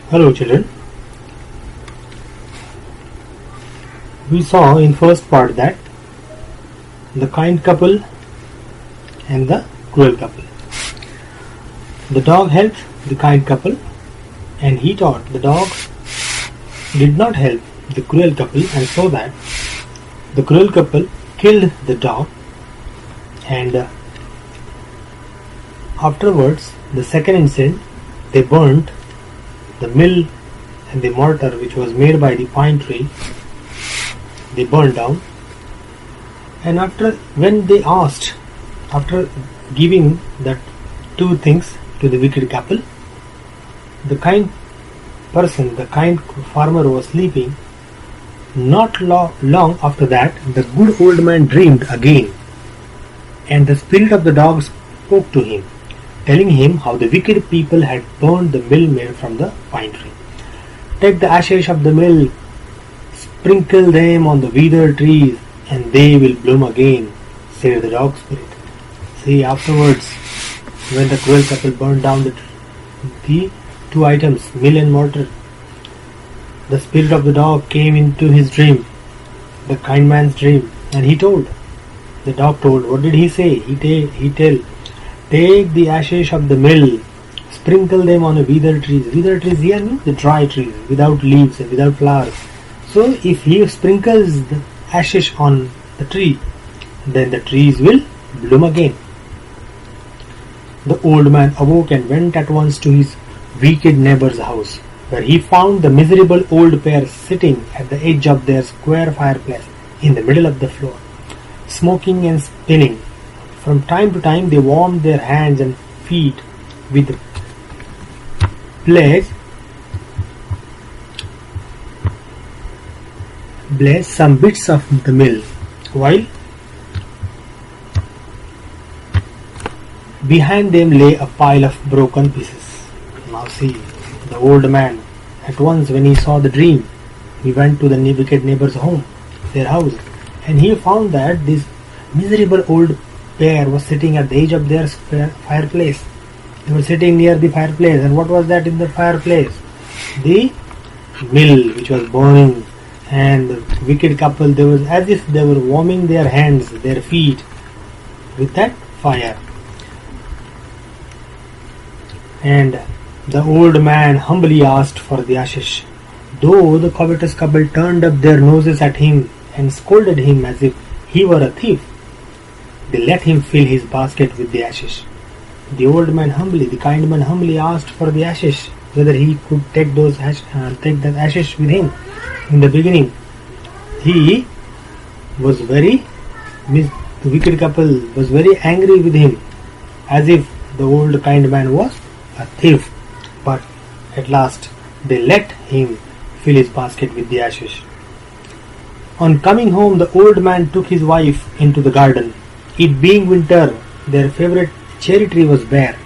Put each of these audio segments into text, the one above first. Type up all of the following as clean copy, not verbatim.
Hello children. We saw in first part that the kind couple and the cruel couple. The dog helped the kind couple and he thought the dog did not help the cruel couple, and so that the cruel couple killed the dog, and afterwards the second incident, they burnt the mill and the mortar which was made by the pine tree. They burned down, and when they asked, after giving that two things to the wicked couple, the kind person, the kind farmer was sleeping. Not long after that, the good old man dreamed again, and the spirit of the dog spoke to him, telling him how the wicked people had burned the mill made from the pine tree. Take the ashes of the mill, sprinkle them on the withered trees, and they will bloom again, said the dog spirit. See, afterwards, when the cruel couple burned down the two items, mill and mortar, the spirit of the dog came into his dream, the kind man's dream, and the dog told, what did he say? He tell, take the ashes of the mill, sprinkle them on the withered trees. Withered trees here means the dry trees, without leaves and without flowers. So if he sprinkles the ashes on the tree, then the trees will bloom again. The old man awoke and went at once to his wicked neighbor's house, where he found the miserable old pair sitting at the edge of their square fireplace in the middle of the floor, smoking and spinning. From time to time they warmed their hands and feet with blaze some bits of the mill, while behind them lay a pile of broken pieces. Now see, the old man, at once when he saw the dream, he went to the wicked neighbor's home, their house, and he found that this miserable old pair was sitting at the edge of their fireplace. They were sitting near the fireplace, and what was that in the fireplace? The mill which was burning, and the wicked couple, they was as if they were warming their hands, their feet with that fire. And the old man humbly asked for the ashes. Though the covetous couple turned up their noses at him and scolded him as if he were a thief, they let him fill his basket with the ashes. The old man the kind man humbly asked for the ashes, whether he could take the ashes with him. In the beginning, the wicked couple was very angry with him, as if the old kind man was a thief. But at last they let him fill his basket with the ashes. On coming home, the old man took his wife into the garden. It being winter, their favorite cherry tree was bare.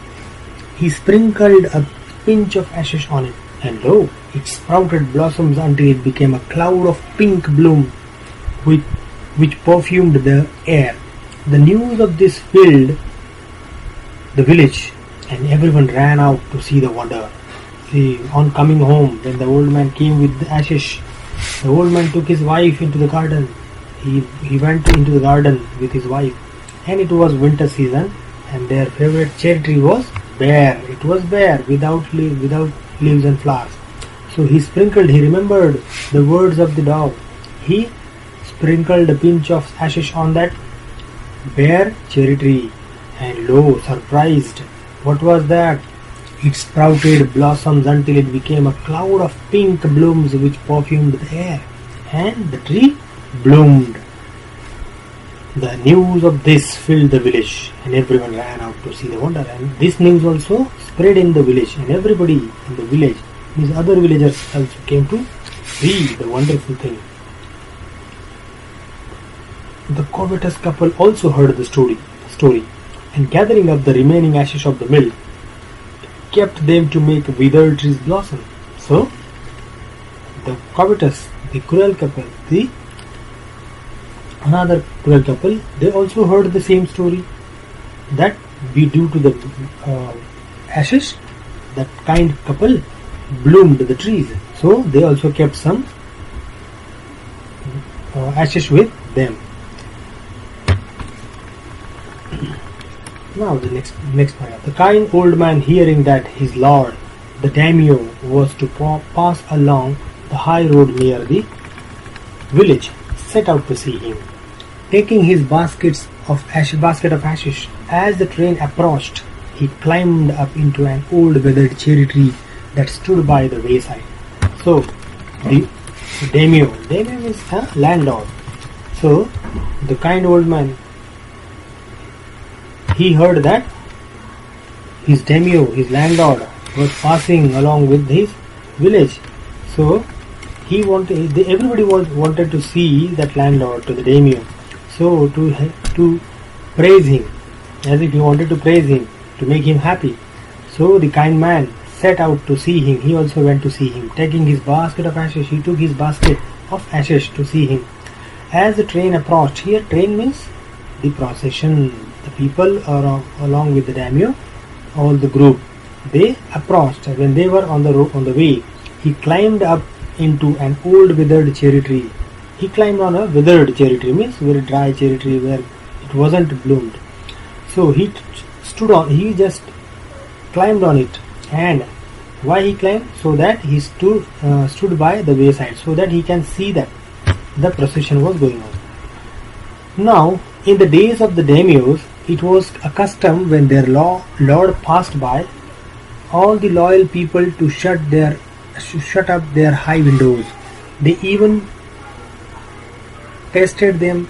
He sprinkled a pinch of ashes on it, and lo, it sprouted blossoms until it became a cloud of pink bloom which perfumed the air. The news of this filled the village, and everyone ran out to see the wonder. See, on coming home, when the old man came with the ashes, the old man took his wife into the garden. He went into the garden with his wife, and it was winter season, and their favorite cherry tree was bare. It was bare, without leaves and flowers. So he remembered the words of the dog. He sprinkled a pinch of ashes on that bare cherry tree, and lo, surprised, what was that? It sprouted blossoms until it became a cloud of pink blooms which perfumed the air, and the tree bloomed. The news of this filled the village, and everyone ran out to see the wonder. And this news also spread in the village, and everybody in the village, these other villagers also came to see the wonderful thing. The covetous couple also heard the story, and gathering up the remaining ashes of the mill, kept them to make withered trees blossom. So, the covetous, the cruel couple, another cruel couple, they also heard the same story, that due to the ashes, that kind couple bloomed the trees. So they also kept some ashes with them. Now the next paragraph. The kind old man, hearing that his lord, the daimyo, was to pass along the high road near the village, set out to see him. Taking his basket of ashes, as the train approached, he climbed up into an old weathered cherry tree that stood by the wayside. So the daimyo is a landlord. So the kind old man, he heard that his daimyo, his landlord, was passing along with his village. So everybody wanted to see that landlord, to the daimyo. So to praise him, as if he wanted to praise him, to make him happy. So the kind man set out to see him. He also went to see him. Taking his basket of ashes, he took his basket of ashes to see him. As the train approached, here train means the procession, the people are along with the daimyo, all the group, they approached. When they were on the way, he climbed up into an old withered cherry tree. He climbed on a withered cherry tree, means very dry cherry tree where it wasn't bloomed. So he just climbed on it. And why he climbed? So that he stood by the wayside, so that he can see that the procession was going on. Now, in the days of the daimyos, it was a custom when their lord passed by, all the loyal people to shut up their high windows. They even pasted them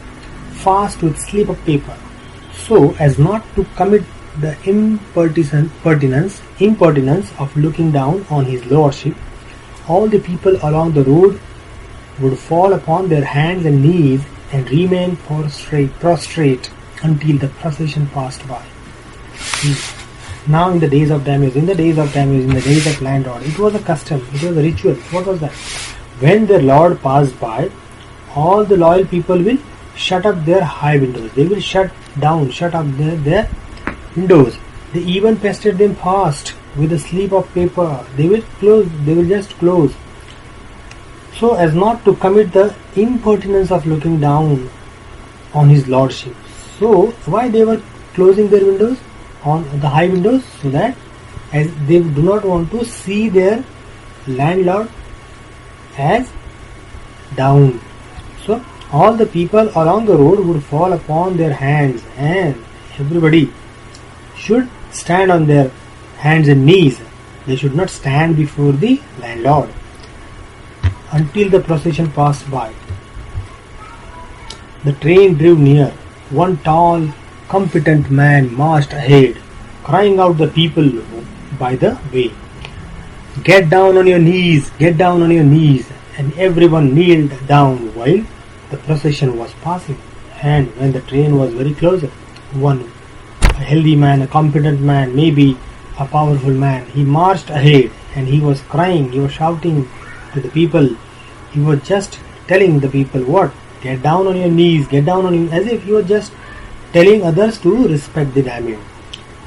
fast with slip of paper, so as not to commit the impertinence of looking down on his lordship. All the people along the road would fall upon their hands and knees and remain prostrate until the procession passed by. Now in the days of daimyos, in the days of landlord, it was a custom, it was a ritual. What was that? When their lord passed by, all the loyal people will shut up their high windows. They will shut up their windows. They even pasted them fast with a slip of paper. They will just close, so as not to commit the impertinence of looking down on his lordship. So why they were closing their windows, on the high windows? So that as they do not want to see their landlord as down. So all the people along the road would fall upon their hands, and everybody should stand on their hands and knees. They should not stand before the landlord until the procession passed by. The train drew near. One tall, competent man marched ahead, crying out the people by the way, "Get down on your knees, get down on your knees." And everyone kneeled down while the procession was passing. And when the train was very close, a healthy man, a competent man, maybe a powerful man, he marched ahead and he was crying, he was shouting to the people. He was just telling the people what? Get down on your knees, get down on your, as if he was just telling others to respect the daimyo.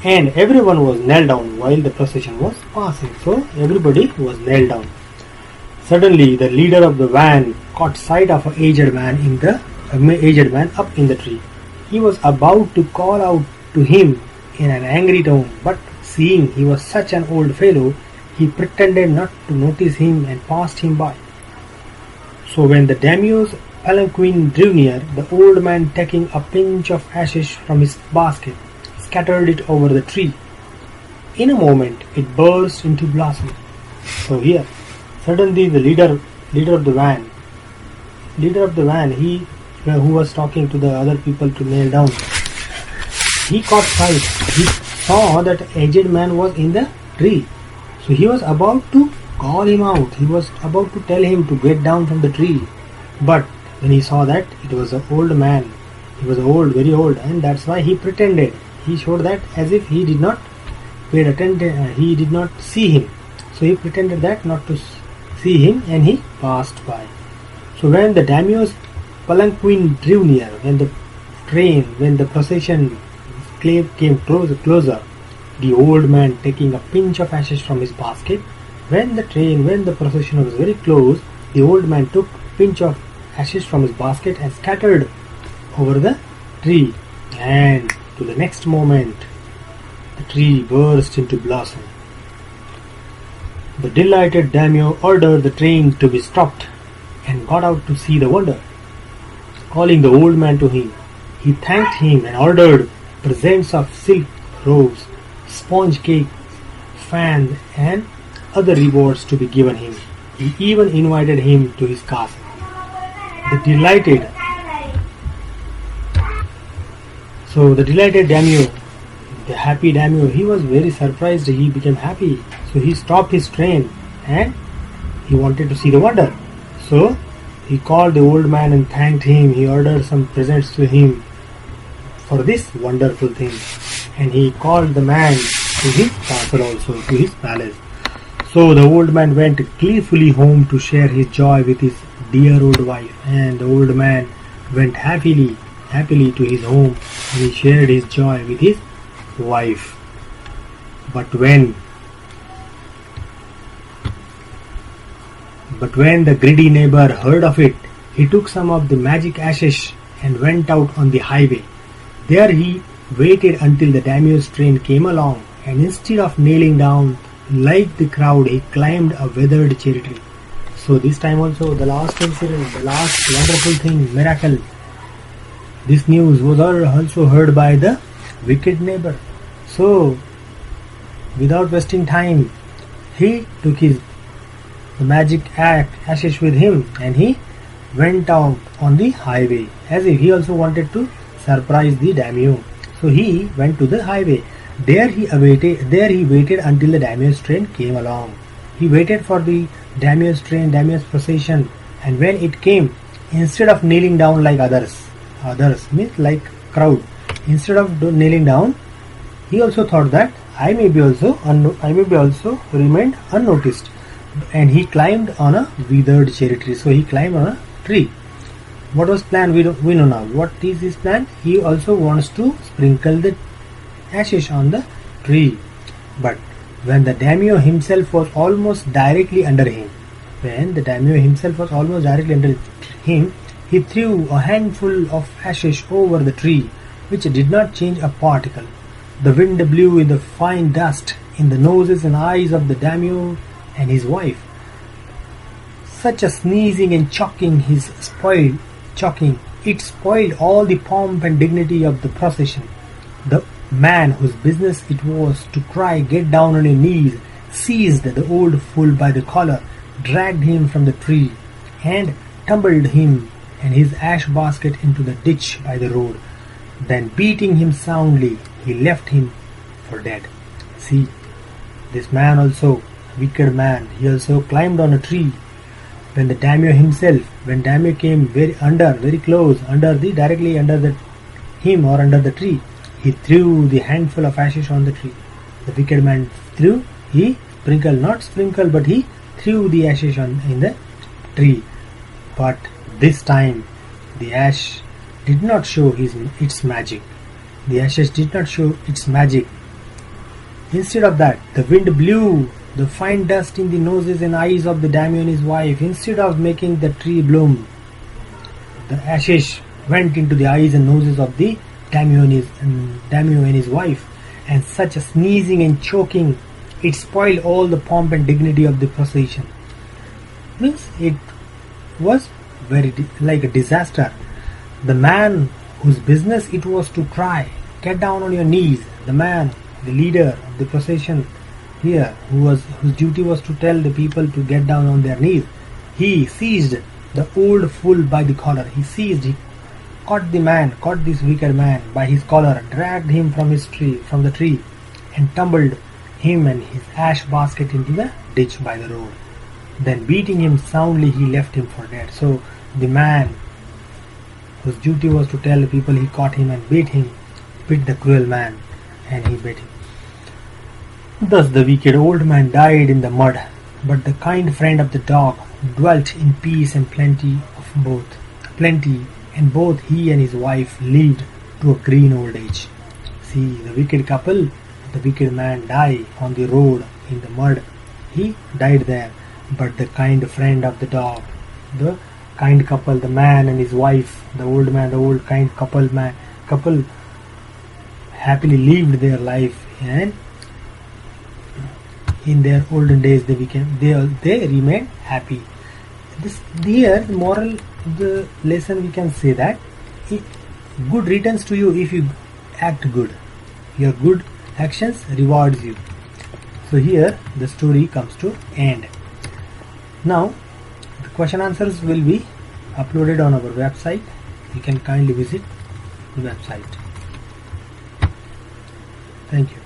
And everyone was knelt down while the procession was passing. So everybody was knelt down. Suddenly the leader of the van caught sight of an aged man up in the tree. He was about to call out to him in an angry tone, but seeing he was such an old fellow, he pretended not to notice him and passed him by. So when the daimyo's palanquin drew near, the old man, taking a pinch of ashes from his basket, scattered it over the tree. In a moment it burst into blossom. So here, suddenly the leader of the van, who was talking to the other people to kneel down, he caught sight. He saw that aged man was in the tree. So he was about to call him out. He was about to tell him to get down from the tree. But when he saw that it was an old man, he was old, very old, and that's why he pretended. He showed that as if he did not pay attention, he did not see him. So he pretended that not to see him, and he passed by. So when the daimyo's palanquin drew near, when the procession came closer, the old man, taking a pinch of ashes from his basket, When the procession was very close, the old man took a pinch of ashes from his basket and scattered over the tree. And to the next moment, the tree burst into blossom. The delighted daimyo ordered the train to be stopped and got out to see the wonder. Calling the old man to him, he thanked him and ordered presents of silk robes, sponge cakes, fans, and other rewards to be given him. He even invited him to his castle. The delighted daimyo, the happy daimyo, he was very surprised. He became happy. So he stopped his train and he wanted to see the wonder. So he called the old man and thanked him. He ordered some presents to him for this wonderful thing. And he called the man to his castle also, to his palace. So the old man went gleefully home to share his joy with his dear old wife. And the old man went happily to his home and he shared his joy with his wife. But when the greedy neighbor heard of it, he took some of the magic ashes and went out on the highway. There he waited until the daimyo's train came along, and instead of kneeling down like the crowd, he climbed a withered cherry tree. So this time also, the last incident, the last wonderful thing, miracle, this news was also heard by the wicked neighbor. So without wasting time, he took the magic ashes with him and he went out on the highway, as if he also wanted to surprise the daimyo. So he went to the highway. There he waited until the daimyo's train came along. He waited for the daimyo's procession, and when it came, instead of kneeling down like others means like crowd, instead of kneeling down, he also thought that I may be also remained unnoticed, and he climbed on a withered cherry tree. So he climbed on a tree. What was planned? We know now. What is his plan? He also wants to sprinkle the ashes on the tree. But when the daimyo himself was almost directly under him, he threw a handful of ashes over the tree, which did not change a particle. The wind blew in the fine dust in the noses and eyes of the daimyo and his wife. Such a sneezing and choking it spoiled all the pomp and dignity of the procession. The man whose business it was to cry, "Get down on your knees," seized the old fool by the collar, dragged him from the tree, and tumbled him and his ash basket into the ditch by the road. Then, beating him soundly, he left him for dead. See, this man also, wicked man, he also climbed on a tree. When the daimyo came very close, directly under the tree, he threw the handful of ashes on the tree. The wicked man threw the ashes in the tree. But this time, the ash did not show its magic. The ashes did not show its magic. Instead of that, the wind blew the fine dust in the noses and eyes of the daimyo and his wife. Instead of making the tree bloom, the ashes went into the eyes and noses of the daimyo and his wife, and such a sneezing and choking, it spoiled all the pomp and dignity of the procession. Means it was very like a disaster. The man whose business it was to cry, "Get down on your knees," the leader of the procession here, whose duty was to tell the people to get down on their knees, he seized the old fool by the collar. He caught this wicked man by his collar, dragged him from the tree, and tumbled him and his ash basket into the ditch by the road. Then, beating him soundly, he left him for dead. So the man whose duty was to tell the people, he caught him and beat the cruel man, and he beat him. Thus the wicked old man died in the mud, but the kind friend of the dog dwelt in peace and plenty, and both he and his wife lived to a green old age. See, the wicked couple, the wicked man died on the road in the mud, he died there. But the kind friend of the dog, the kind couple, the man and his wife, the old man, the old kind couple happily lived their life, and in their olden days they remained happy. This here the moral, the lesson we can say that good returns to you if you act good. Your good actions rewards you. So here the story comes to end. Now the question answers will be uploaded on our website. You can kindly visit the website. Thank you.